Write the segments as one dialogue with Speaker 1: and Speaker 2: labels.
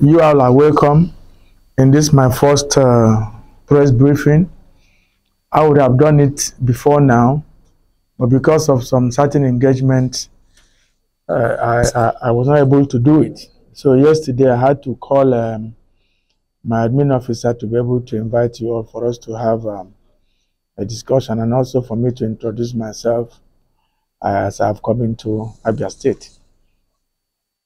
Speaker 1: You all are welcome in this my first press briefing. I would have done it before now, but because of some certain engagement, I was not able to do it. So yesterday I had to call my admin officer to be able to invite you all for us to have a discussion, and also for me to introduce myself as I've come into Abia State.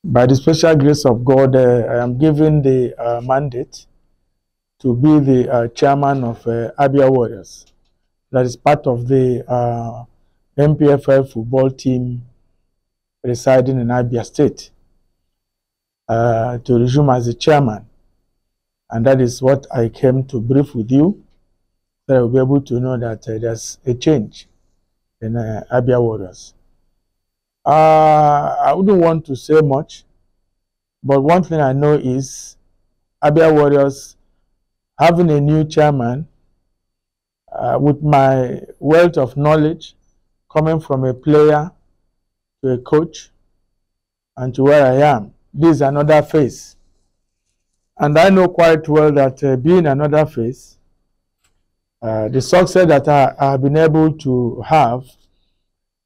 Speaker 1: By the special grace of God, I am given the mandate to be the chairman of Abia Warriors. That is part of the MPFL football team residing in Abia State, to resume as the chairman. And that is what I came to brief with you, so I will be able to know that there's a change in Abia Warriors. I wouldn't want to say much, but one thing I know is Abia Warriors having a new chairman, with my wealth of knowledge coming from a player to a coach and to where I am. This is another phase. And I know quite well that being another phase, the success that I have been able to have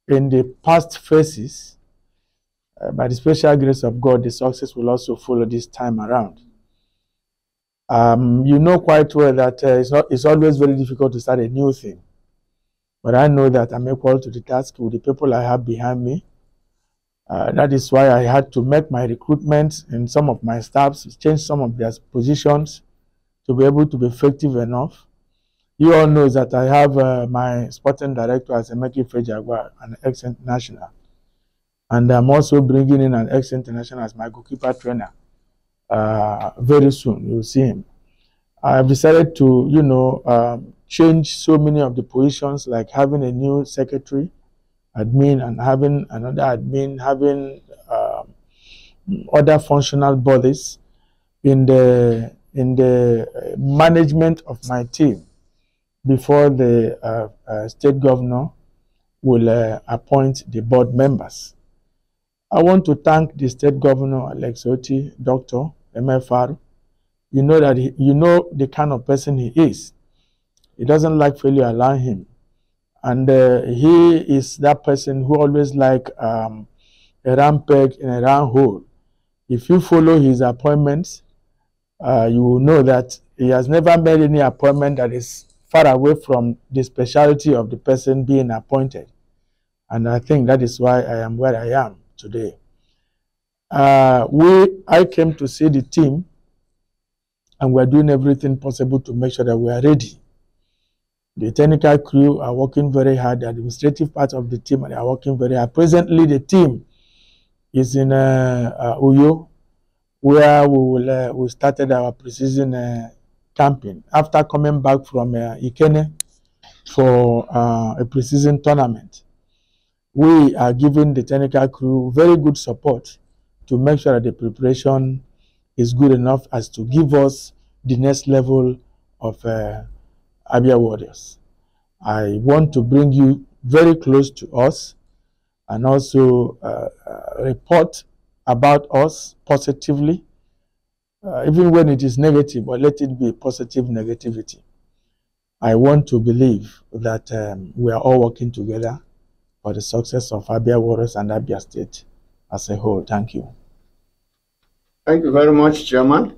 Speaker 1: in the past phases, by the special grace of God, the success will also follow this time around. You know quite well that it's always very difficult to start a new thing. But I know that I'm equal to the task with the people I have behind me. That is why I had to make my recruitment in some of my staffs, change some of their positions to be able to be effective enough. You all know that I have my sporting director as Emeki Fejagwa, an ex-international. And I'm also bringing in an ex-international as my goalkeeper trainer. Very soon, you'll see him. I have decided to, change so many of the positions, like having a new secretary, admin, and having another admin, having other functional bodies in the management of my team before the state governor will appoint the board members. I want to thank the state governor, Alex Oti, Dr. MFR. You know that you know the kind of person he is. He doesn't like failure around him. And he is that person who always like a round peg in a round hole. If you follow his appointments, you will know that he has never made any appointment that is far away from the specialty of the person being appointed. And I think that is why I am where I am today. I came to see the team, and we're doing everything possible to make sure that we are ready. The technical crew are working very hard. The administrative part of the team are working very hard. Presently, the team is in Uyo, where we started our pre-season camping after coming back from Ikene for a pre-season tournament. We are giving the technical crew very good support to make sure that the preparation is good enough as to give us the next level of Abia Warriors. I want to bring you very close to us and also report about us positively, even when it is negative, but let it be positive negativity. I want to believe that we are all working together for the success of Abia Warriors and Abia State as a whole. Thank you.
Speaker 2: Thank you very much, Chairman.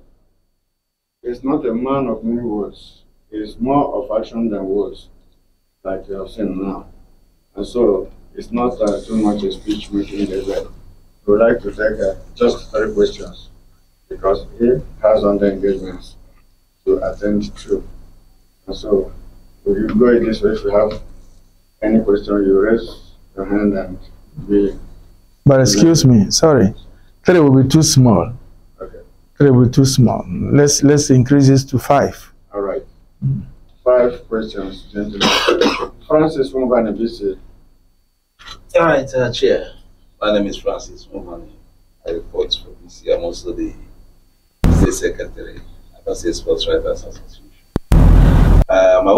Speaker 2: It's not a man of many words. It's more of action than words, like you have seen now. And so it's not too much a speech making event. We would like to take just 3 questions, because he has other engagements to attend to. And so if you go in this way, if you have any question, you raise your hand and we...
Speaker 1: But excuse me, sorry. 3 will be too small.
Speaker 2: Okay.
Speaker 1: 3 will be too small. Let's increase this to 5.
Speaker 2: All right. 5 questions, gentlemen. Francis Mubani, BC.
Speaker 3: All right, Chair. My name is Francis Mubani. I report for BC. I'm also the State Secretary at the State Sports Writers Association. My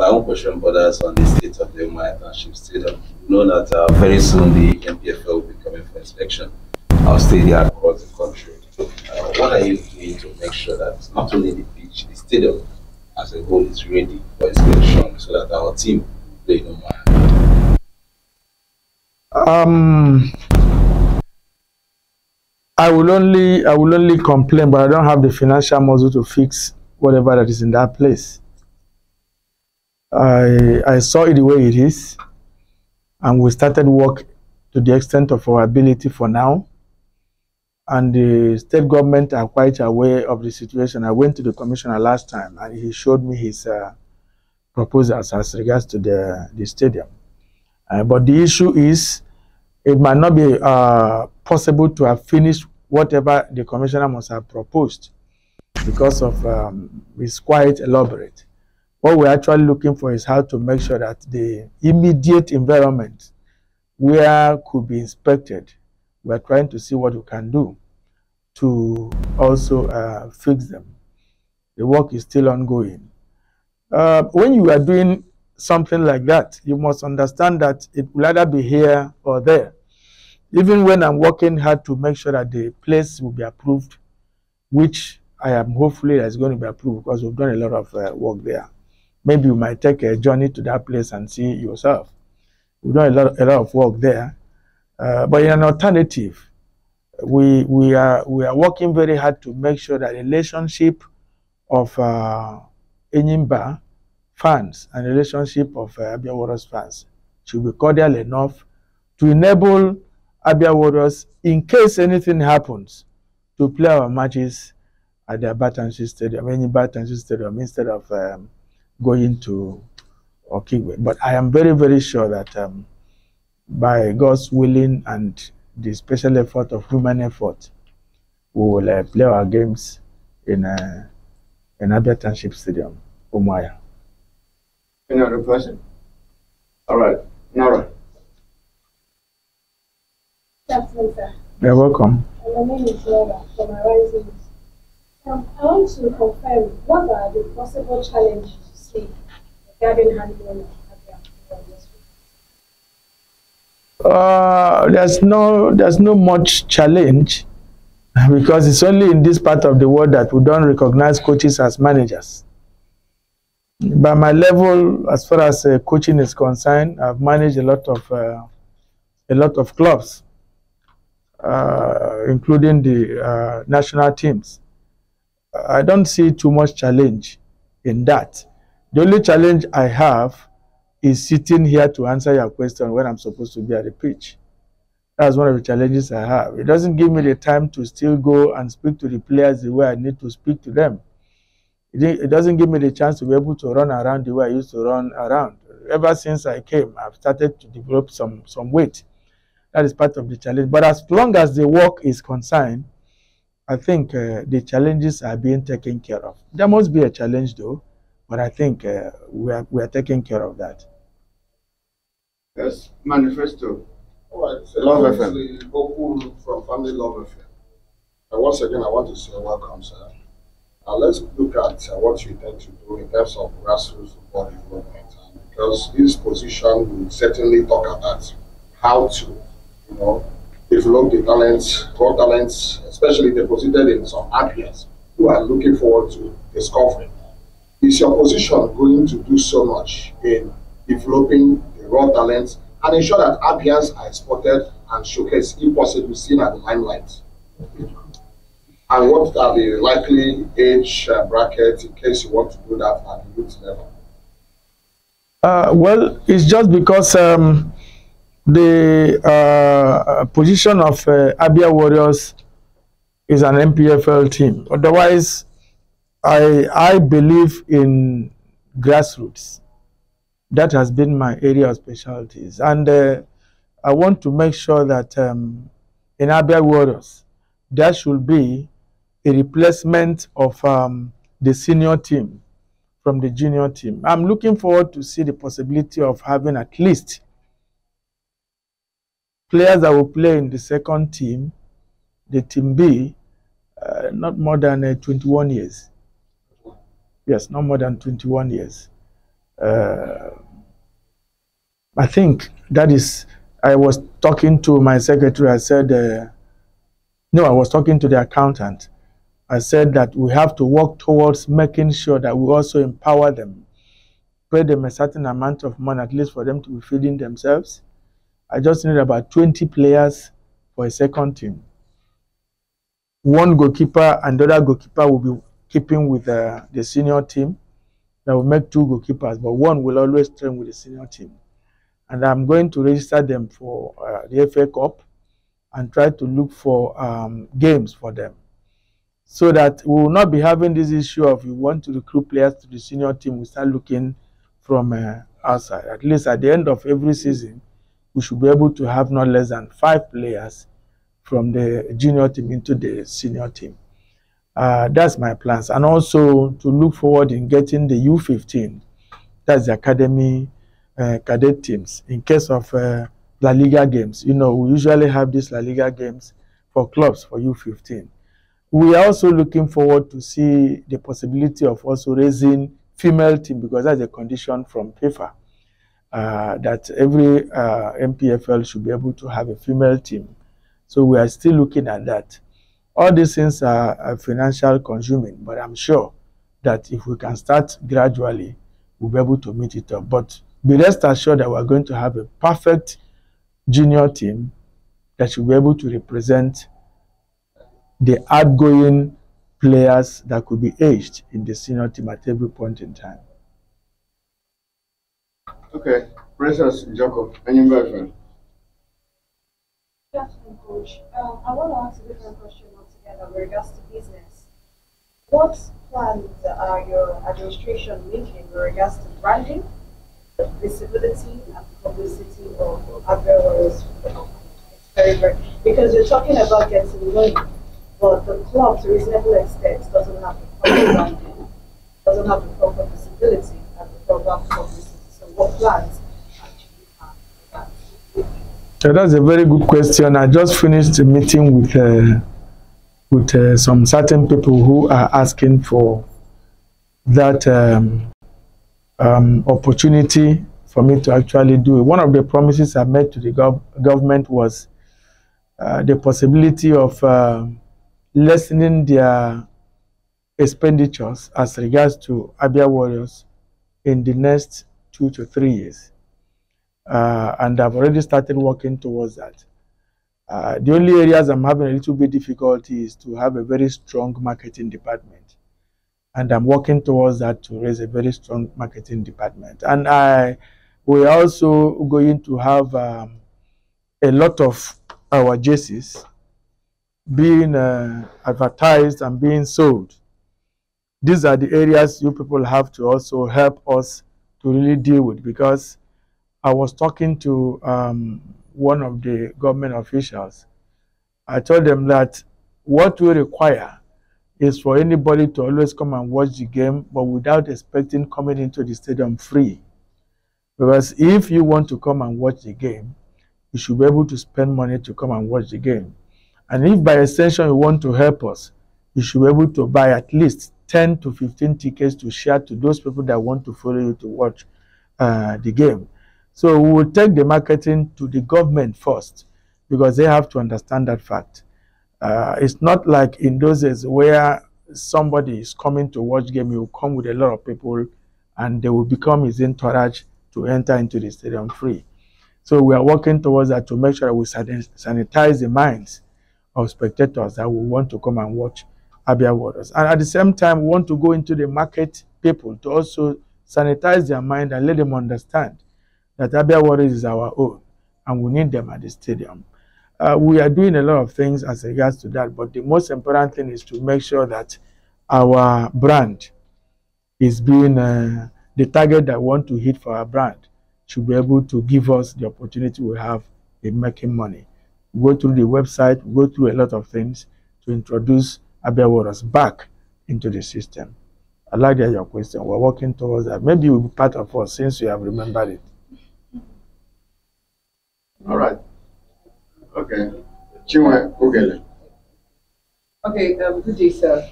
Speaker 3: own question borders on the state of the Umaya Township Stadium. You know that very soon the MPFL will be coming for inspection. Our stadium across the country. What what are you doing to make sure that not only the pitch, the stadium as a whole is ready for inspection so that our team will play no more?
Speaker 1: I will only complain, but I don't have the financial muscle to fix whatever that is in that place. I saw it the way it is, and we started work to the extent of our ability for now. And the state government are quite aware of the situation. I went to the commissioner last time, and he showed me his proposals as regards to the stadium. But the issue is, it might not be possible to have finished whatever the commissioner must have proposed because of it's quite elaborate. What we're actually looking for is how to make sure that the immediate environment where could be inspected, we're trying to see what we can do to also fix them. The work is still ongoing. When you are doing something like that, you must understand that it will either be here or there. Even when I'm working hard to make sure that the place will be approved, which I am hopefully is going to be approved because we've done a lot of work there. Maybe you might take a journey to that place and see yourself. We've done a lot of work there. But in an alternative, we are working very hard to make sure that the relationship of Enyimba fans and relationship of Abia Warriors fans should be cordial enough to enable Abia Warriors, in case anything happens, to play our matches at the Batanshi Stadium, Batanshi Stadium, instead of going to Okigwe. But I am very, very sure that by God's willing and the special effort of human effort, we will play our games in Abia Township Stadium, Umuahia.
Speaker 2: Any other person? All right, Nora.
Speaker 1: You're welcome.
Speaker 4: My name is Nora from Arising. I want to confirm, what are the possible challenges you see regarding handling of Abia?
Speaker 1: There's no much challenge because it's only in this part of the world that we don't recognize coaches as managers. By my level, as far as coaching is concerned, I've managed a lot of clubs, including the national teams. I don't see too much challenge in that. The only challenge I have is sitting here to answer your question when I'm supposed to be at the pitch. That's one of the challenges I have. It doesn't give me the time to still go and speak to the players the way I need to speak to them. It doesn't give me the chance to be able to run around the way I used to run around. Ever since I came, I've started to develop some weight. That is part of the challenge. But as long as the work is concerned, I think the challenges are being taken care of. There must be a challenge though, but I think we are taking care of that.
Speaker 2: Yes, manifesto.
Speaker 5: All right,
Speaker 2: Love FM.
Speaker 5: Obuh from Family Love FM. Once again, I want to say welcome, sir. Let's look at what you intend to do in terms of grassroots football development, because this position will certainly talk about how to, develop the talents, raw talents, especially deposited in some areas who are looking forward to discovering. Is your position going to do so much in developing the raw talents and ensure that Abians are exported and showcased, if possible, seen at the limelight? And what are the likely age brackets in case you want to do that at the youth level?
Speaker 1: Well, it's just because the position of Abia Warriors is an MPFL team. Otherwise, I believe in grassroots. That has been my area of specialties. And I want to make sure that in Abia Warriors, there should be a replacement of the senior team from the junior team. I'm looking forward to see the possibility of having at least players that will play in the second team, the team B, not more than 21 years. Yes, not more than 21 years. I think that is, I was talking to my secretary, I said, no, I was talking to the accountant. I said that we have to work towards making sure that we also empower them, pay them a certain amount of money, at least for them to be feeding themselves. I just need about 20 players for a second team. One goalkeeper and the other goalkeeper will be keeping with the senior team. That will make 2 goalkeepers, but one will always train with the senior team. And I'm going to register them for the FA Cup and try to look for games for them, so that we will not be having this issue of we want to recruit players to the senior team, we start looking from outside. At least at the end of every season, we should be able to have not less than 5 players from the junior team into the senior team. That's my plans. And also to look forward in getting the U15, that's the academy cadet teams, in case of La Liga games. You know, we usually have these La Liga games for clubs for U15. We are also looking forward to see the possibility of also raising female team, because that's a condition from FIFA, that every MPFL should be able to have a female team. So we are still looking at that. All these things are financial consuming, but I'm sure that if we can start gradually, we'll be able to meet it up. But be rest assured that we're going to have a perfect junior team that should be able to represent the outgoing players that could be aged in the senior team at every point in time.
Speaker 2: Okay, Princess Jacob, any question?
Speaker 4: Yes, Coach. I want to ask a different question altogether with regards to business. What plans are your administration making with regards to branding, visibility, and publicity of Abia? It's very, because you're talking about getting money, but the club, to a reasonable extent, doesn't have the proper branding, doesn't have the proper visibility, and the proper publicity. So, what plans actually have for that?
Speaker 1: So that's a very good question. I just finished a meeting with some certain people who are asking for that opportunity for me to actually do it. One of the promises I made to the government was the possibility of lessening their expenditures as regards to Abia Warriors in the next 2 to 3 years. And I've already started working towards that. The only areas I'm having a little bit difficulty is to have a very strong marketing department. And I'm working towards that to raise a very strong marketing department. And we're also going to have a lot of our jerseys being advertised and being sold. These are the areas you people have to also help us to really deal with, because I was talking to one of the government officials. I told them that what we require is for anybody to always come and watch the game, but without expecting coming into the stadium free. Because if you want to come and watch the game, you should be able to spend money to come and watch the game. And if by extension you want to help us, you should be able to buy at least 10 to 15 tickets to share to those people that want to follow you to watch the game. So we will take the marketing to the government first, because they have to understand that fact. It's not like in those days where somebody is coming to watch game, he will come with a lot of people and they will become his entourage to enter into the stadium free. So we are working towards that to make sure that we sanitize the minds of spectators that will want to come and watch Abia Warriors. And at the same time, we want to go into the market people to also sanitize their mind and let them understand that Abia Warriors is our own and we need them at the stadium. We are doing a lot of things as regards to that, but the most important thing is to make sure that our brand is being, the target that we want to hit for our brand should be able to give us the opportunity we have in making money. We go through the website, we go through a lot of things to introduce Abia Warriors back into the system. I like that your question. We're working towards that. Maybe you'll be part of us since you have remembered it.
Speaker 2: All right. Okay. Chinwe Ogele.
Speaker 6: Okay, good day, sir.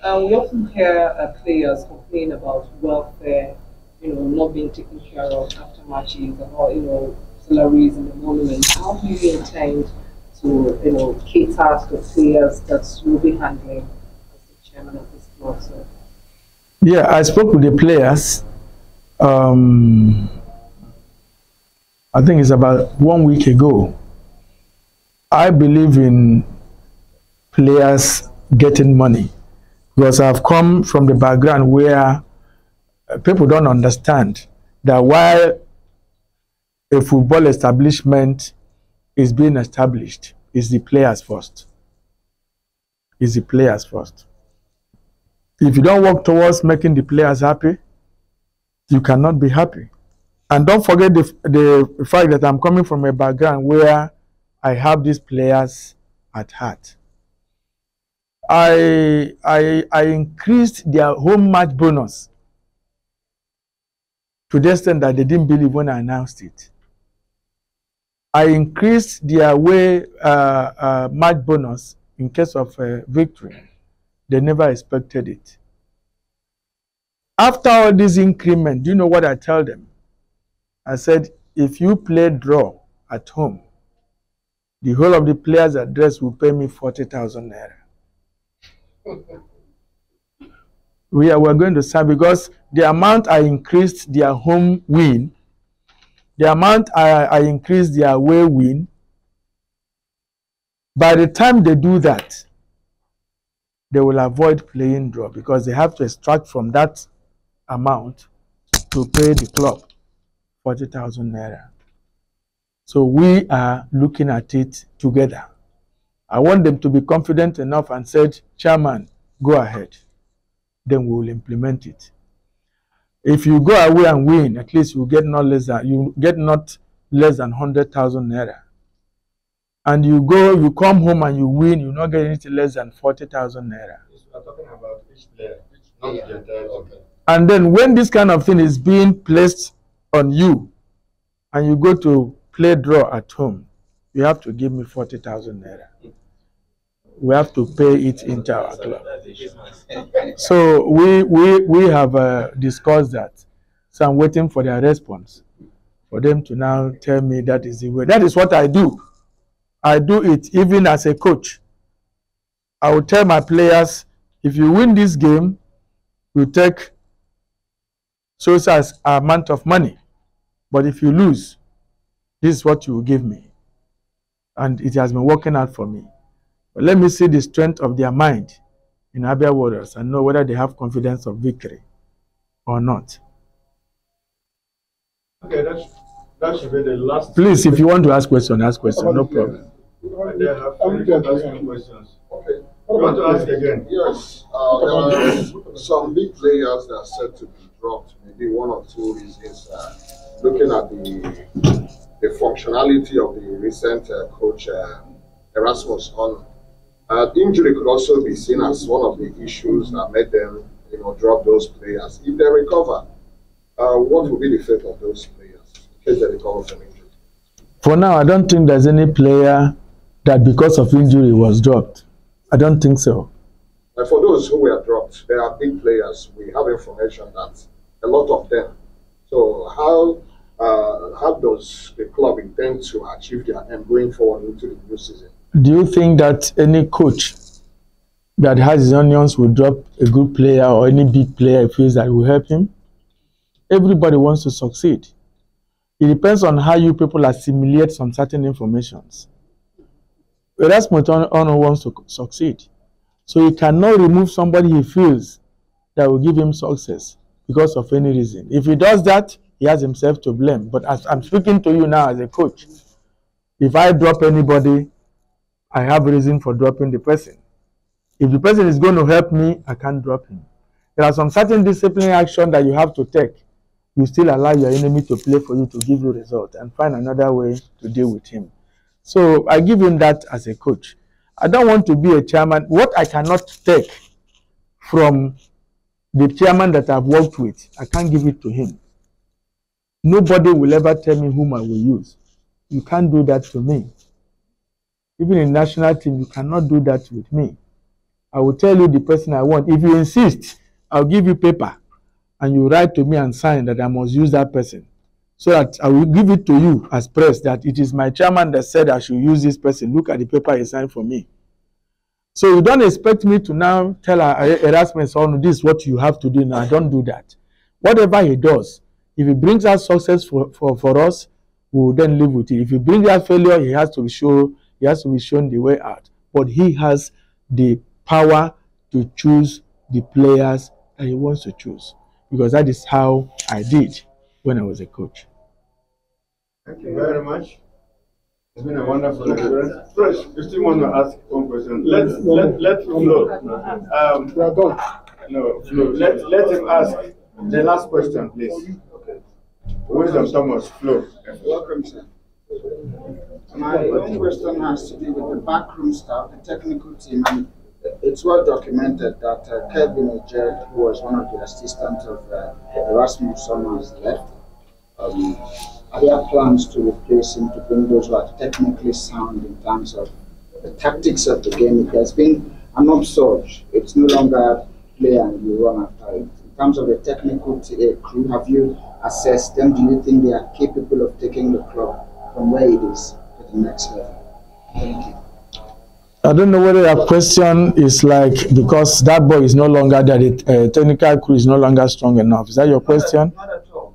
Speaker 6: We often hear players complain about welfare, not being taken care of after matches, or, salaries in the monument. How do you intend to, cater to players that you'll be handling as the chairman of this club. So.
Speaker 1: Yeah, I spoke with the players. I think it's about 1 week ago. I believe in players getting money because I've come from the background where people don't understand that while a football establishment is being established, it's the players first. It's the players first. If you don't work towards making the players happy, you cannot be happy. And don't forget the fact that I'm coming from a background where I have these players at heart. I increased their home match bonus to the extent that they didn't believe when I announced it. I increased their away match bonus in case of victory. They never expected it. After all this increment, do you know what I tell them? I said, if you play draw at home, the whole of the players' address will pay me 40,000 naira. We're going to sign because the amount I increased their home win, the amount I increased their away win, by the time they do that, they will avoid playing draw because they have to extract from that amount to pay the club 40,000 naira. So we are looking at it together. I want them to be confident enough and said, Chairman, go ahead. Then we will implement it. If you go away and win, at least you get not less than 100,000 naira. And you come home and you win, you not get anything less than 40,000 naira.
Speaker 2: We are talking about each player, not the entire team.
Speaker 1: And then when this kind of thing is being placed on you, and you go to play draw at home, you have to give me 40,000 naira. We have to pay it into our club. So we have discussed that. So I'm waiting for their response, for them to now tell me that is the way. That is what I do. I do it even as a coach. I will tell my players, if you win this game, you take so as amount of money. But if you lose, this is what you will give me. And it has been working out for me. But let me see the strength of their mind in Abia Warriors and know whether they have confidence of victory or not.
Speaker 2: Okay, that should be the last.
Speaker 1: Please, if you want to ask questions, ask questions, no problem.
Speaker 2: They have asking questions. Okay. You want to ask again?
Speaker 5: Yes. There are some big players that are set to be dropped. Maybe one or two reasons. Looking at the functionality of the recent coach Erasmus on. Injury could also be seen as one of the issues that made them, drop those players. If they recover, what will be the fate of those players in case they recover from injury?
Speaker 1: For now, I don't think there's any player that because of injury was dropped. I don't think so.
Speaker 5: For those who were dropped, there are big players. We have information that a lot of them. So how does the club intend to achieve their aim going forward into the new season?
Speaker 1: Do you think that any coach that has his onions will drop a good player or any big player feels that will help him? Everybody wants to succeed. It depends on how you people assimilate some certain informations. Erasmus Ono wants to succeed. So he cannot remove somebody he feels that will give him success because of any reason. If he does that, he has himself to blame. But as I'm speaking to you now as a coach, if I drop anybody, I have a reason for dropping the person. If the person is going to help me, I can't drop him. There are some certain disciplinary action that you have to take. You still allow your enemy to play for you to give you result and find another way to deal with him. So I give him that as a coach. I don't want to be a chairman. What I cannot take from the chairman that I've worked with, I can't give it to him. Nobody will ever tell me whom I will use. You can't do that to me. Even in national team, you cannot do that with me. I will tell you the person I want. If you insist, I'll give you paper and you write to me and sign that I must use that person. So that I will give it to you as press that it is my chairman that said I should use this person. Look at the paper he signed for me. So you don't expect me to now tell Erasmus, oh, this is what you have to do now. I don't do that. Whatever he does, if he brings us success for us, we will then live with it. If he brings us failure, he has to be shown the way out. But he has the power to choose the players that he wants to choose, because that is how I did when I was a coach.
Speaker 2: Thank you very much. It's been a wonderful experience. Fresh, you still want to ask one question? Let Flo. No, Flo. Let him ask the last question, please. Wisdom Thomas, Flo.
Speaker 7: Welcome, sir. My own question has to do with the backroom staff, the technical team, and it's well documented that Kevin Ejed, who was one of the assistants of Erasmus Summers, left. Are there plans to replace him, to bring those who are technically sound in terms of the tactics of the game? It has been an upsurge. It's no longer play and you run after it. In terms of the technical crew, have you assessed them? Do you think they are capable of taking the club from where it is to the next level? Thank you.
Speaker 1: I don't know whether your question is like, because that boy is no longer there, the technical crew is no longer strong enough. Is that your question?
Speaker 7: Not at all.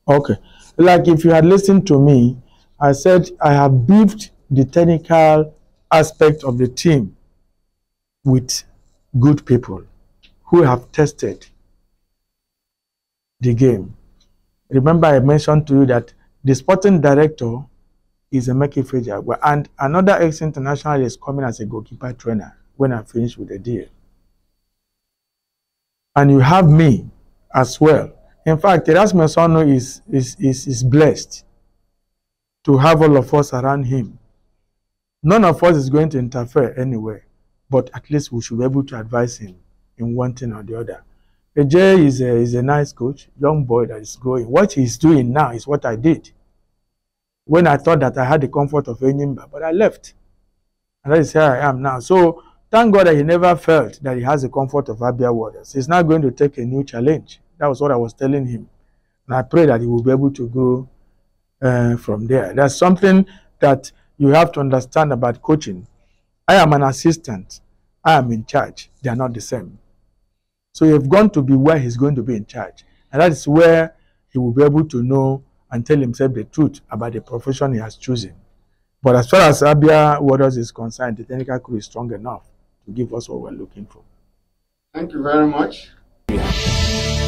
Speaker 1: Okay. Like if you had listened to me, I said I have beefed the technical aspect of the team with good people who have tested the game. Remember I mentioned to you that the sporting director is Emeka Ifejagwa, and another ex-international is coming as a goalkeeper trainer when I finish with the deal. And you have me as well. In fact, Erasmus Ono is blessed to have all of us around him. None of us is going to interfere anyway, but at least we should be able to advise him in one thing or the other. AJ is a nice coach, young boy that is growing. What he's doing now is what I did when I thought that I had the comfort of Enyimba, but I left. And that is where I am now. So thank God that he never felt that he has the comfort of Abia waters. He's now going to take a new challenge. That was what I was telling him. And I pray that he will be able to grow from there. There's something that you have to understand about coaching. I am an assistant. I am in charge. They are not the same. So you've gone to be where he's going to be in charge. And that is where he will be able to know and tell himself the truth about the profession he has chosen. But as far as Abia Waters is concerned, the technical crew is strong enough to give us what we're looking for.
Speaker 2: Thank you very much.
Speaker 1: Yeah.